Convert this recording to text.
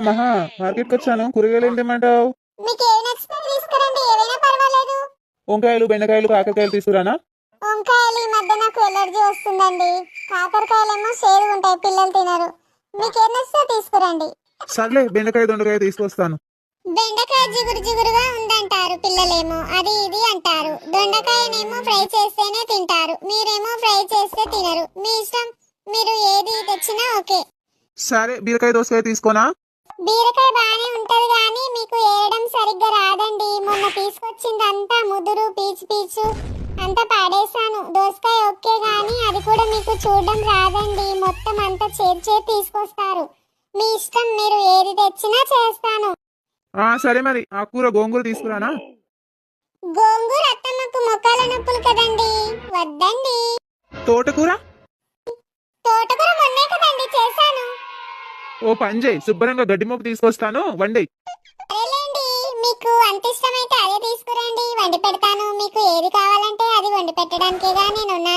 మహా మార్కెట్కి వచ్చాను. కూరగాయలు ఏం తెమ్మంటావు? మీకు ఏవి నచ్చితే తీసుకురండి, ఏవైనా పర్వాలేదు. వంకాయలు, బెండకాయలు, కాకరకాయలు తీసుకురానా? వంకాయలు ఈ మధ్య నాకు ఎలర్జీ వస్తుందండి. కాకరకాయలేమో షేరుగా ఉంటాయి, పిల్లలు తినరు. మీకు ఏం నచ్చితే తీసుకురండి. సర్లే, బెండకాయ దొండకాయ తీసుకొస్తాను. బెండకాయ జిగురు జిగురుగా ఉందంటారు పిల్లలేమో, అది ఇది అంటారు. దొండకాయనేమో ఫ్రై చేస్తేనే తింటారు, మీరేమో ఫ్రై చేస్తే తినరు. మీ ఇష్టం, మీరు ఏది తెచ్చినా ఓకే. సరే, బీరకాయ దోసకాయ తీసుకోనా? బీరకాయ బానే ఉంటది గానీ మీకు ఏరడం సరిగ్గా రాదండి. మొన్న తీసుకొచ్చిందంతా ముదురు పీచు పీచు అంతా పాడేశాను. దోసకాయ ఓకే గానీ అది కూడా మీకు చూడడం రాదండి. మొత్తం అంతా చేర్చే తీసుకొస్తారు. మీ ఇష్టం, మీరు ఏది తెచ్చినా చేస్తాను. సరే, మరి ఆకుకూర గోంగూర తీసుకురానా? గోంగూర అత్తమ్మకు మొక్కల నొప్పులు కదండి, వద్దండి. తోటకూర? తోటకూర మొన్నే కదండి చేశాను. ఓ పని చేయి, శుభ్రంగా గడ్డి మొక్క తీసుకొస్తాను, వండి. సరేలేండి, మీకు అంత ఇష్టమైతే అదే తీసుకురండి, వండి పెడతాను. మీకు ఏది కావాలంటే అది వండి పెట్టడానికేగా నేను ఉన్నాను.